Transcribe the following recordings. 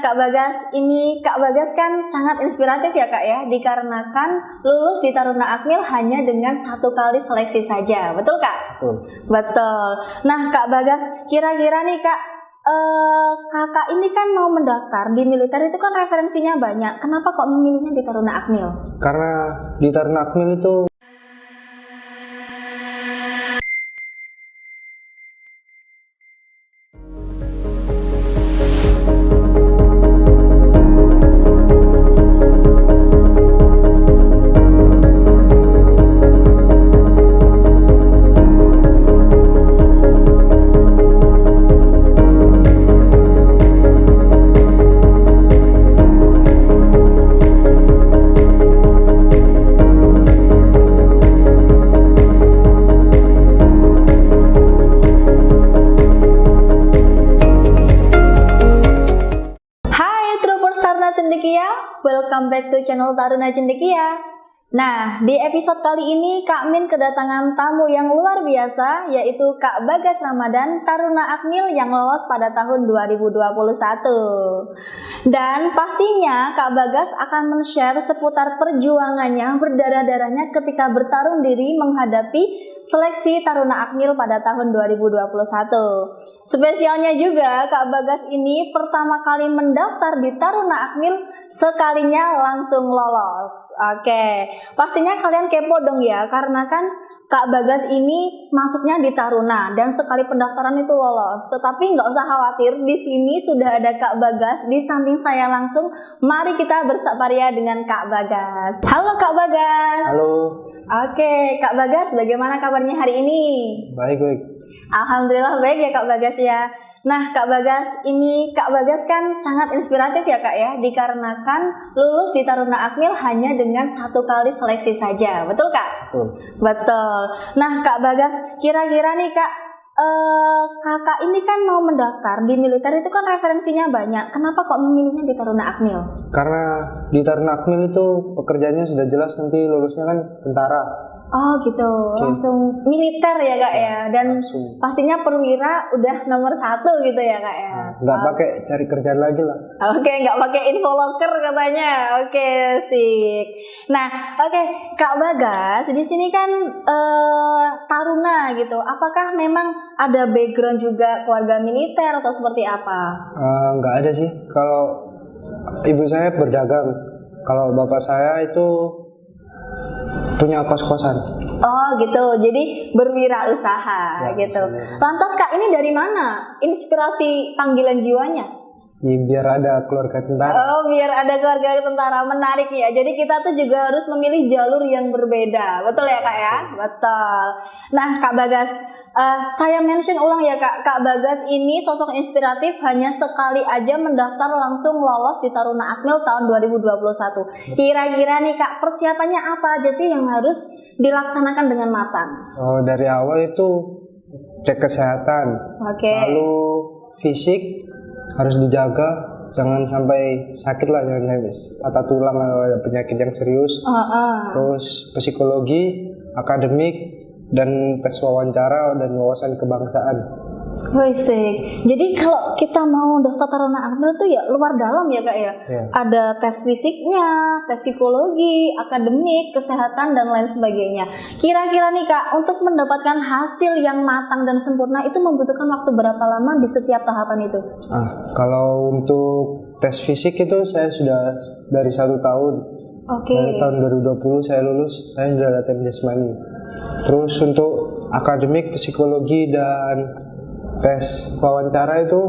Kak Bagas, ini Kak Bagas kan sangat inspiratif ya Kak ya, dikarenakan lulus di Taruna Akmil hanya dengan 1 kali seleksi saja, betul Kak? Betul. Betul. Nah Kak Bagas, kira-kira nih Kak, kakak ini kan mau mendaftar di militer itu kan referensinya banyak, kenapa kok memilihnya di Taruna Akmil? Karena di Taruna Akmil itu welcome back to channel Taruna Cendekia. Nah, di episode kali ini Kak Min kedatangan tamu yang luar biasa, yaitu Kak Bagas Ramadan, Taruna Akmil yang lolos pada tahun 2021. Dan pastinya Kak Bagas akan men-share seputar perjuangannya berdarah-darahnya ketika bertarung diri menghadapi seleksi Taruna Akmil pada tahun 2021. Spesialnya juga Kak Bagas ini pertama kali mendaftar di Taruna Akmil, sekalinya langsung lolos. Oke, pastinya kalian kepo dong ya, karena kan Kak Bagas ini masuknya di Taruna dan sekali pendaftaran itu lolos. Tetapi nggak usah khawatir, di sini sudah ada Kak Bagas di samping saya langsung. Mari kita bersabaria dengan Kak Bagas. Halo Kak Bagas. Halo. Oke, Kak Bagas, bagaimana kabarnya hari ini? Baik. Alhamdulillah baik ya Kak Bagas ya. Nah Kak Bagas, ini Kak Bagas kan sangat inspiratif ya Kak ya, dikarenakan lulus di Taruna Akmil hanya dengan 1 kali seleksi saja, betul Kak? Betul. Nah Kak Bagas, kira-kira nih Kak, kakak ini kan mau mendaftar di militer itu kan referensinya banyak, kenapa kok memilihnya di Taruna Akmil? Karena di Taruna Akmil itu pekerjaannya sudah jelas, nanti lulusnya kan tentara. Oh gitu, langsung militer ya Kak ya, dan langsung. Pastinya perwira udah nomor 1 gitu ya Kak ya. Nggak pakai cari kerjaan lagi lah. Oke, nggak pakai info locker katanya. Oke, sip. Nah, oke, Kak Bagas di sini kan Taruna gitu. Apakah memang ada background juga keluarga militer atau seperti apa? Nggak ada sih. Kalau ibu saya berdagang, kalau bapak saya itu punya kos-kosan. Oh gitu, jadi berwirausaha ya, gitu. Lantas Kak ini dari mana inspirasi panggilan jiwanya? Ya, biar ada keluarga tentara. Oh, biar ada keluarga tentara, menarik ya. Jadi kita tuh juga harus memilih jalur yang berbeda, betul ya Kak ya? Betul. Nah Kak Bagas, saya mention ulang ya Kak, Kak Bagas ini sosok inspiratif, hanya sekali aja mendaftar langsung lolos di Taruna Akmil tahun 2021. Kira-kira nih Kak, persiapannya apa aja sih yang harus dilaksanakan dengan matang? Oh, dari awal itu cek kesehatan. Lalu fisik harus dijaga, jangan sampai sakit lah, jangan sampai patah tulang atau ada penyakit yang serius. Terus psikologi, akademik, dan tes wawancara dan wawasan kebangsaan. Wih, jadi kalau kita mau daftar Taruna Akmil tuh ya luar dalam ya Kak ya. Ada tes fisiknya, tes psikologi, akademik, kesehatan dan lain sebagainya. Kira-kira nih Kak, untuk mendapatkan hasil yang matang dan sempurna itu membutuhkan waktu berapa lama di setiap tahapan itu? Kalau untuk tes fisik itu saya sudah dari 1 tahun. Dari tahun 2020 saya lulus, saya sudah latihan jasmani. Terus untuk akademik, psikologi dan tes wawancara itu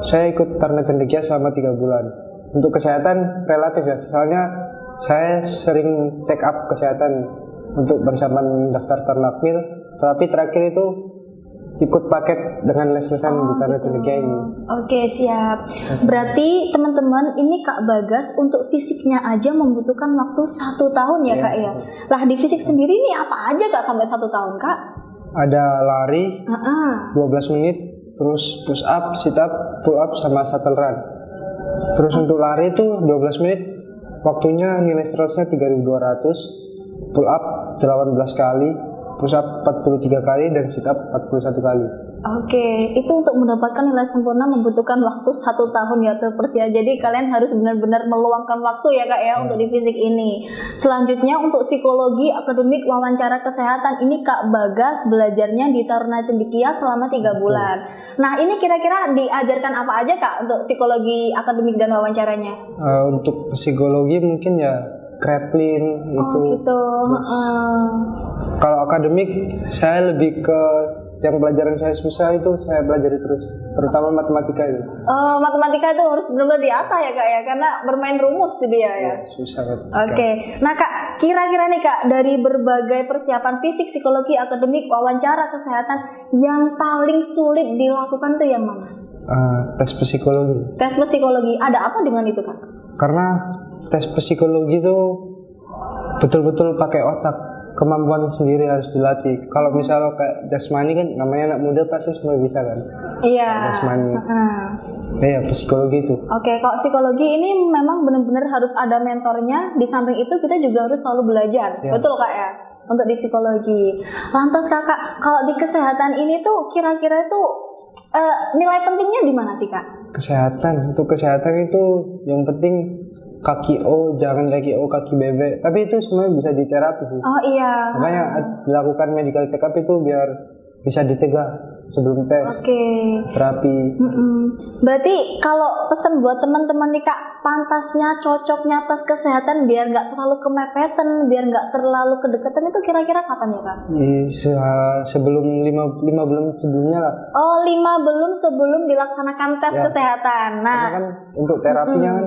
saya ikut Taruna Cendekia selama 3 bulan. Untuk kesehatan relatif ya, soalnya saya sering check up kesehatan untuk persiapan daftar Taruna Akmil. Tapi terakhir itu ikut paket dengan les-lesan di Taruna Cendekia ini. Oke, siap. Berarti teman-teman, ini Kak Bagas untuk fisiknya aja membutuhkan waktu 1 tahun ya Kak ya. Lah di fisik sendiri nih apa aja Kak sampai 1 tahun Kak? Ada lari 12 menit, terus push up, sit up, pull up, sama shuttle run. Terus untuk lari itu 12 menit, waktunya nilai stressnya 3200, pull up 18 kali, push up 43 kali, dan sit up 41 kali. Oke, itu untuk mendapatkan nilai sempurna membutuhkan waktu 1 tahun ya terus ya. Jadi kalian harus benar-benar meluangkan waktu ya Kak ya untuk di fisik ini. Selanjutnya untuk psikologi, akademik, wawancara kesehatan ini Kak Bagas belajarnya di Taruna Cendekia selama 3 bulan. Nah ini kira-kira diajarkan apa aja Kak untuk psikologi, akademik dan wawancaranya? Untuk psikologi mungkin ya Kraepelin itu. Gitu. Kalau akademik saya lebih ke yang pelajaran saya susah itu saya pelajari terus, terutama matematika itu. Matematika itu harus benar-benar diasah ya Kak ya, karena bermain rumus sih dia ya. Susah. Oke. Nah Kak, kira-kira nih Kak, dari berbagai persiapan fisik, psikologi, akademik, wawancara kesehatan, yang paling sulit dilakukan tuh yang mana? Tes psikologi. Tes psikologi, ada apa dengan itu Kak? Karena tes psikologi itu betul-betul pakai otak, kemampuan sendiri harus dilatih. Kalau misal kayak jasmani kan namanya anak muda pasti semua bisa kan. Iya. Jasmani. Iya, psikologi itu. Oke, kalau psikologi ini memang benar-benar harus ada mentornya. Di samping itu kita juga harus selalu belajar. Ya. Betul Kak ya? Untuk di psikologi. Lantas Kakak, kalau di kesehatan ini tuh kira-kira itu nilai pentingnya di mana sih Kak? Kesehatan. Untuk kesehatan itu yang penting kaki O, jangan kaki O, kaki bebek. Tapi itu semuanya bisa diterapi sih. Oh iya. Makanya dilakukan medical check up itu biar bisa dicegah sebelum tes. Terapi. Berarti kalau pesan buat teman-teman nih Kak, pantasnya, cocoknya tes kesehatan biar nggak terlalu kemepetan, biar nggak terlalu kedekatan itu kira-kira kapan ya Kak? Sebelum 5 bulan sebelumnya lah. 5 bulan sebelum dilaksanakan tes kesehatan. Nah, karena kan untuk terapinya kan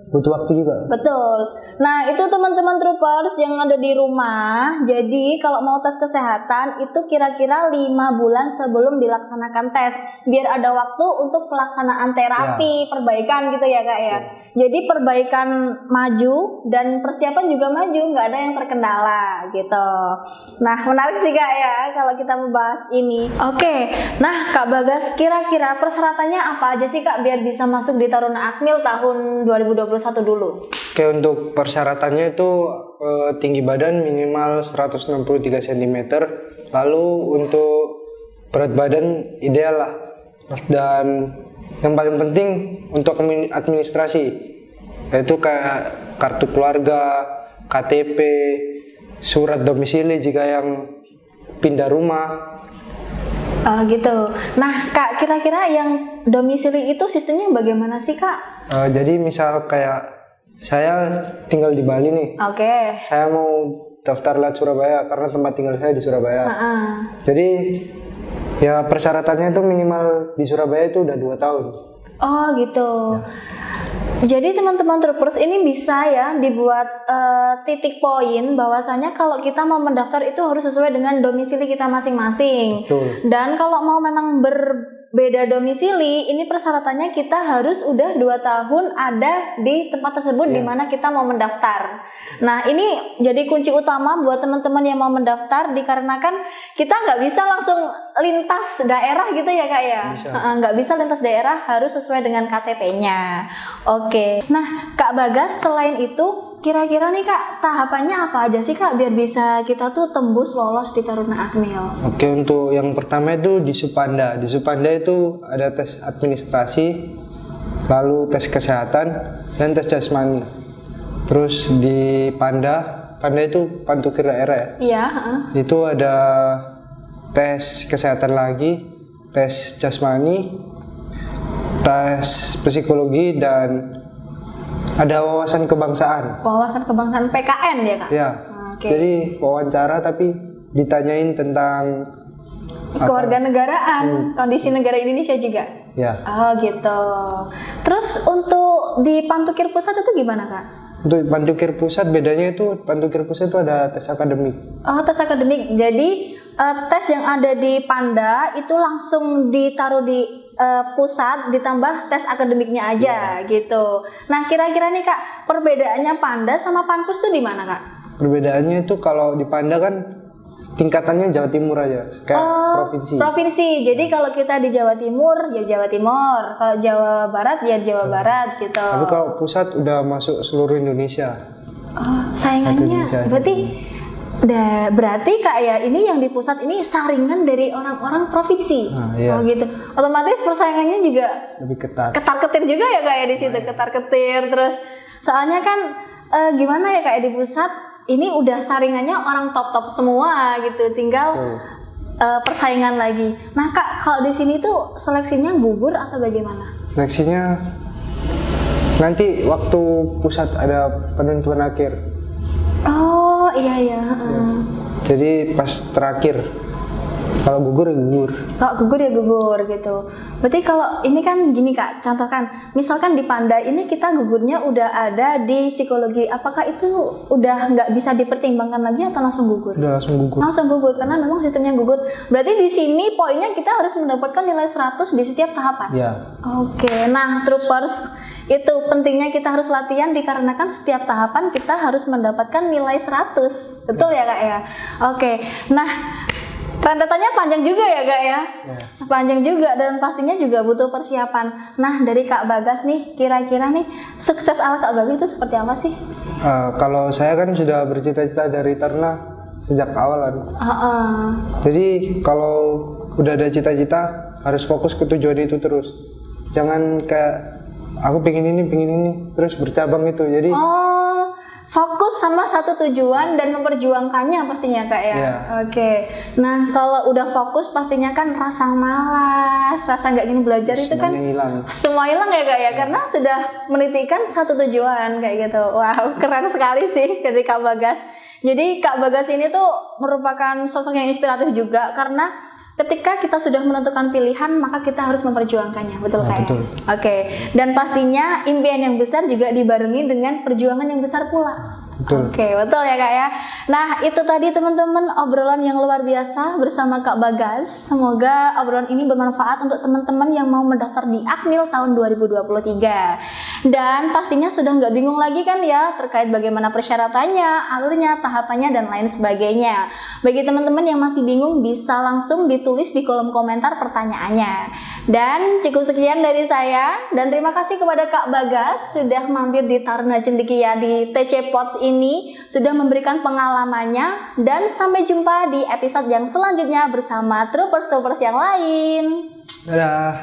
butuh waktu juga. Betul. Nah itu teman-teman troopers yang ada di rumah. Jadi kalau mau tes kesehatan itu kira-kira 5 bulan sebelum dilaksanakan tes, biar ada waktu untuk pelaksanaan terapi, perbaikan gitu ya Kak ya. Jadi perbaikan maju dan persiapan juga maju, nggak ada yang terkendala gitu. Nah menarik sih Kak ya kalau kita membahas ini. Oke. Nah Kak Bagas, kira-kira persyaratannya apa aja sih Kak biar bisa masuk di Taruna Akmil tahun 2021 dulu? Oke, untuk persyaratannya itu tinggi badan minimal 163 cm. Lalu untuk berat badan ideal lah. Dan yang paling penting untuk administrasi, yaitu kayak kartu keluarga, KTP, surat domisili jika yang pindah rumah. Gitu. Nah Kak, kira-kira yang domisili itu sistemnya bagaimana sih Kak? Jadi misal kayak saya tinggal di Bali nih. Saya mau daftar lewat Surabaya karena tempat tinggal saya di Surabaya. Jadi ya persyaratannya itu minimal di Surabaya itu udah 2 tahun. Oh gitu. Jadi teman-teman troopers ini bisa ya dibuat titik poin bahwasanya kalau kita mau mendaftar itu harus sesuai dengan domisili kita masing-masing. Betul. Dan kalau mau memang berbeda domisili, ini persyaratannya kita harus udah 2 tahun ada di tempat tersebut di mana kita mau mendaftar. Nah ini jadi kunci utama buat teman-teman yang mau mendaftar, dikarenakan kita nggak bisa langsung lintas daerah gitu ya Kak ya. Nggak bisa lintas daerah, harus sesuai dengan KTP-nya. Oke. Nah Kak Bagas, selain itu kira-kira nih Kak, tahapannya apa aja sih Kak biar bisa kita tuh tembus lolos di Taruna Akmil? Oke, untuk yang pertama itu di Supanda. Di Supanda itu ada tes administrasi, lalu tes kesehatan, dan tes jasmani. Terus di Panda itu Pantukir daerah ya? Iya. Itu ada tes kesehatan lagi, tes jasmani, tes psikologi, dan ada wawasan kebangsaan. Wawasan kebangsaan PKN ya Kak? Ya. Jadi wawancara tapi ditanyain tentang kewarganegaraan, kondisi negara Indonesia juga. Ya. Oh gitu. Terus untuk di Pantukir Pusat itu gimana Kak? Untuk Pantukir Pusat bedanya itu Pantukir Pusat itu ada tes akademik. Oh tes akademik. Jadi tes yang ada di Panda itu langsung ditaruh di pusat ditambah tes akademiknya aja gitu. Nah kira-kira nih Kak, perbedaannya Panda sama Panpus tuh di mana Kak? Perbedaannya itu kalau di Panda kan tingkatannya Jawa Timur aja, kayak provinsi. Provinsi. Jadi kalau kita di Jawa Timur ya Jawa Timur, kalau Jawa Barat ya Jawa Barat gitu. Tapi kalau pusat udah masuk seluruh Indonesia. Saingannya berarti Berarti Kak ya, ini yang di pusat ini saringan dari orang-orang provinsi. Iya. Oh gitu. Otomatis persaingannya juga Lebih ketat. ketar-ketir juga ya Kak ya di situ, ketar-ketir. Terus soalnya kan gimana ya Kak ya, di pusat ini udah saringannya orang top-top semua gitu. Tinggal persaingan lagi. Nah Kak, kalau di sini tuh seleksinya gugur atau bagaimana? Seleksinya nanti waktu pusat ada penentuan akhir. Oh iya. Jadi pas terakhir, kalau gugur ya gugur. Kalau gugur ya gugur gitu. Berarti kalau ini kan gini Kak, contohkan, misalkan di Panda ini kita gugurnya udah ada di psikologi, apakah itu udah nggak bisa dipertimbangkan lagi atau langsung gugur? Udah langsung gugur. Langsung gugur karena memang sistemnya gugur. Berarti di sini poinnya kita harus mendapatkan nilai 100 di setiap tahapan. Ya. Oke, nah troopers, itu pentingnya kita harus latihan dikarenakan setiap tahapan kita harus mendapatkan nilai 100. Betul ya Kak ya? Oke. Nah, rentetannya panjang juga ya Kak ya? Panjang juga dan pastinya juga butuh persiapan. Nah, dari Kak Bagas nih, kira-kira nih sukses ala Kak Bagas itu seperti apa sih? Kalau saya kan sudah bercita-cita dari Taruna sejak awalan. Jadi kalau udah ada cita-cita harus fokus ke tujuan itu terus. Jangan kayak aku pengen ini, terus bercabang itu. Jadi fokus sama satu tujuan dan memperjuangkannya pastinya Kak ya. Oke. Nah, kalau udah fokus pastinya kan rasa malas, rasa nggak ingin belajar itu kan hilang. Semua hilang ya Kak ya, karena sudah menitikan satu tujuan kayak gitu. Wow, keren sekali sih dari Kak Bagas. Jadi Kak Bagas ini tuh merupakan sosok yang inspiratif juga karena ketika kita sudah menentukan pilihan, maka kita harus memperjuangkannya, betul Kak? Betul. Oke. Dan pastinya impian yang besar juga dibarengi dengan perjuangan yang besar pula. Betul. Oke, betul ya Kak ya. Nah, itu tadi teman-teman obrolan yang luar biasa bersama Kak Bagas. Semoga obrolan ini bermanfaat untuk teman-teman yang mau mendaftar di Akmil tahun 2023. Dan pastinya sudah nggak bingung lagi kan ya terkait bagaimana persyaratannya, alurnya, tahapannya, dan lain sebagainya. Bagi teman-teman yang masih bingung bisa langsung ditulis di kolom komentar pertanyaannya. Dan cukup sekian dari saya dan terima kasih kepada Kak Bagas sudah mampir di Taruna Cendekia di TC Pods ini, sudah memberikan pengalamannya, dan sampai jumpa di episode yang selanjutnya bersama troopers-troopers yang lain. Dadah.